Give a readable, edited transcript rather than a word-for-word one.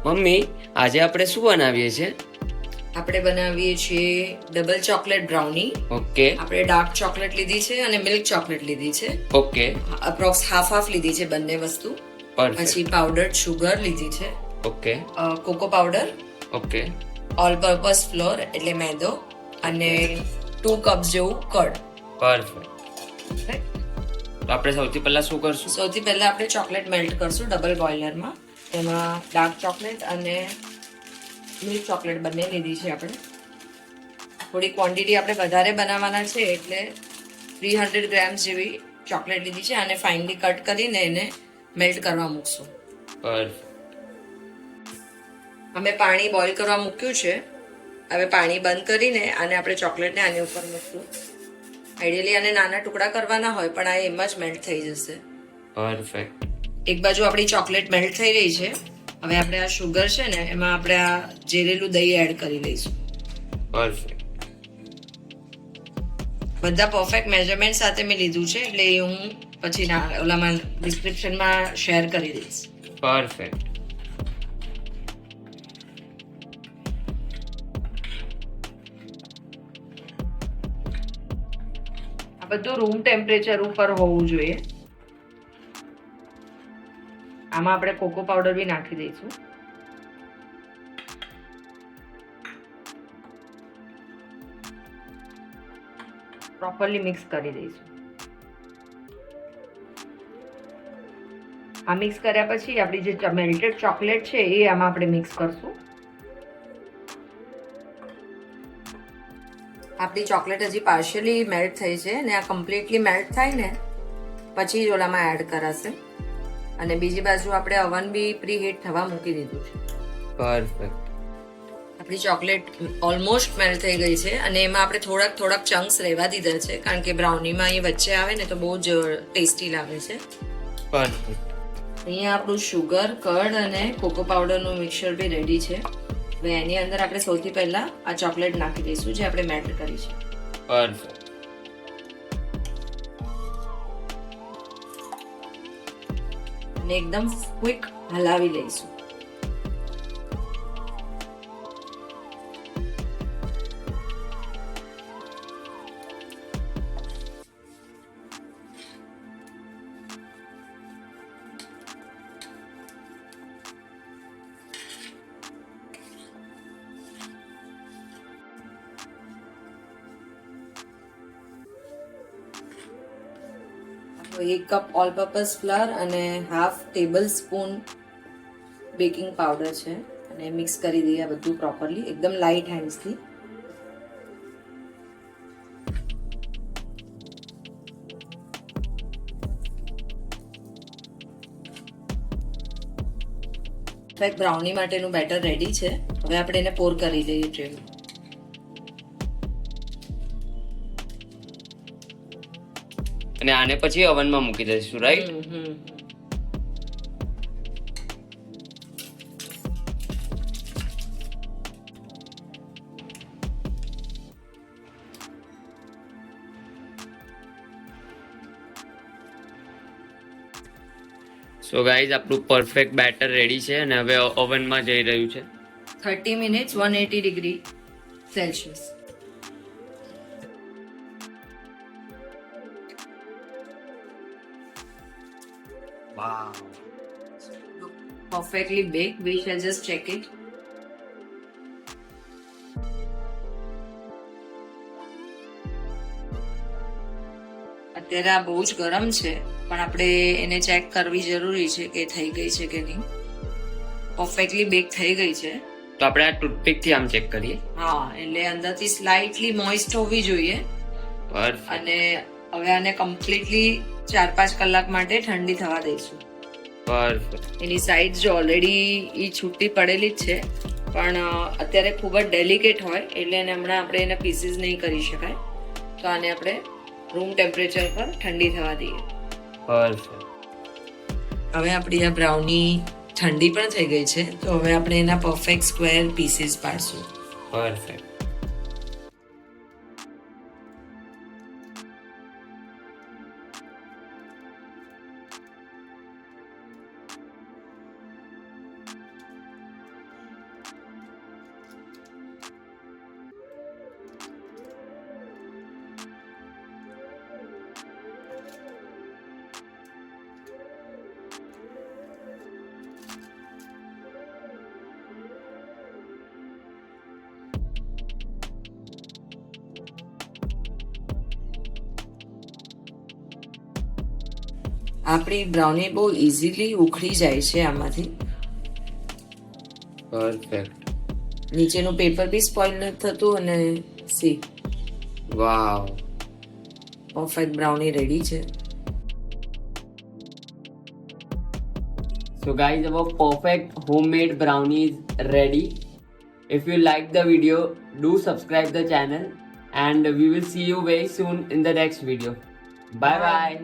Mummy આજે આપણે શું બનાવીએ છીએ? આપણે બનાવીએ છીએ ડબલ ચોકલેટ બ્રાઉની. ઓકે આપણે ડાર્ક ચોકલેટ લીધી છે અને મિલ્ક ચોકલેટ લીધી છે. ઓકે અપ્રોક્સ હાફ લીધી છે બંને વસ્તુ. પરફેક્ટ. પછી પાવડર્ડ શુગર લીધી છે, okay cocoa powder, okay all purpose flour એટલે મેદો અને 2 કપ જેવું કર્ડ. પરફેક્ટ. તો આપણે સૌથી પહેલા શું કરશું? સૌથી પહેલા આપણે ચોકલેટ મેલ્ટ કરશું ડબલ બોઇલરમાં. એમાં ડાર્ક ચોકલેટ અને મિલ્ક ચોકલેટ બંને લીધી છે આપણે. થોડી ક્વોન્ટિટી આપણે વધારે બનાવવાના છે એટલે 300 ગ્રામ્સ જેવી ચોકલેટ લીધી છે અને ફાઇનલી કટ કરીને એને મેલ્ટ કરવા મૂકશું. પરફેક્ટ. અમે પાણી બોઇલ કરવા મૂક્યું છે. હવે પાણી બંધ કરીને આને આપણે ચોકલેટને આની ઉપર મૂકશું. આઈડિયલી આને નાના ટુકડા કરવાના હોય પણ આ એમ જ મેલ્ટ થઈ જશે. પરફેક્ટ. એક બાજુ આપણી ચોકલેટ મેલ્ટ થઈ રહી છે. હવે આપણે આ શુગર છે ને એમાં આપણે આ જેરેલું દહીં એડ કરી લઈશું. પરફેક્ટ. બધા પરફેક્ટ મેઝરમેન્ટ સાથે મેં લીધું છે એટલે એ હું પછી ઓલામાં ડિસ્ક્રિપ્શનમાં શેર કરી દઈશ. પરફેક્ટ. આ બધું રૂમ ટેમ્પરેચર ઉપર હોવું જોઈએ. આમાં આપણે કોકો પાવડર બી નાખી દઈશું. પ્રોપરલી મિક્સ કરી દઈશું. આ મિક્સ કર્યા પછી આપણી જે મેલ્ટેડ ચોકલેટ છે એ આમાં આપણે મિક્સ કરશું. આપણી ચોકલેટ હજી પાર્શિયલી મેલ્ટ થઈ છે અને આ કમ્પ્લીટલી મેલ્ટ થાય ને પછી જ ઓલામાં એડ કરાશે. અને બીજી બાજુ આપણે અવન બી પ્રી હીટ થવા મૂકી દીધું છે. પરફેક્ટ. આપણી ચોકલેટ ઓલમોસ્ટ મેલ્ટ થઈ ગઈ છે અને એમાં આપણે થોડાક ચંક્સ રહેવા દીધા છે કારણ કે બ્રાઉનીમાં એ વચ્ચે આવે ને તો બહુ જ ટેસ્ટી લાગે છે. પરફેક્ટ. અહીંયા આપણું શુગર, કર્ડ અને કોકો પાવડરનું મિક્સર બી રેડી છે. હવે એની અંદર આપણે સૌથી પહેલા આ ચોકલેટ નાખી દઈશું જે આપણે મેલ્ટ કરી છે. પરફેક્ટ. અને એકદમ ક્વિક હલાવી લઈશું. એક કપ ઓલ પર્પઝ ફ્લોર અને half tablespoon baking powder છે અને મિક્સ કરી દઈએ આ બધું પ્રોપરલી એકદમ લાઇટ હેન્ડ્સથી. બ્રાઉની માટેનું બેટર રેડી છે. હવે આપણે એને પોર કરી લઈએ ટ્રેમાં. અને આને પછી ઓવનમાં મૂકી દઈશું, રાઈટ? સો ગાઈઝ આપણું પરફેક્ટ બેટર રેડી છે અને હવે ઓવનમાં જઈ રહ્યું છે. 30 minutes 180 degree Celsius. Wow. Perfectly baked. We shall just check it. અત્યારે આ બહુ જ ગરમ છે પણ આપણે એને ચેક કરવી જરૂરી છે કે થઈ ગઈ છે કે નહીં. પરફેક્ટલી બેક થઈ ગઈ છે. તો આપણે આ ટૂથપીક થી આમ ચેક કરીએ. હા, એટલે અંદરથી સ્લાઇટલી મોઇસ્ટ હોવી જોઈએ. પરફેક્ટ. અને હવે આને કમ્પ્લીટલી 4-5 કલાક માટે ઠંડી થવા દઈશું. પરફેક્ટ. એની સાઈડ જો ઓલરેડી એ છૂટી પડેલી જ છે પણ અત્યારે ખૂબ જ ડેલિકેટ હોય એટલે એને હમણાં આપણે એને પીસીસ નહીં કરી શકાય. તો આને આપણે રૂમ ટેમ્પરેચર પર ઠંડી થવા દઈએ. પરફેક્ટ. હવે આપણી આ બ્રાઉની ઠંડી પણ થઈ ગઈ છે તો હવે આપણે એના પરફેક્ટ સ્ક્વેર પીસીસ પાડશું. પરફેક્ટ. આપણી બ્રાઉની બહુ ઇઝીલી ઉખડી જાય છે આમાંથી. પરફેક્ટ. નીચેનું પેપર બી સ્પોઇલ નથી થતું અને સી વાવ. પરફેક્ટ બ્રાઉની રેડી છે. So guys, our perfect homemade brownie is ready. If you like the video, do subscribe the channel and we will see you very soon in the next video. Bye bye.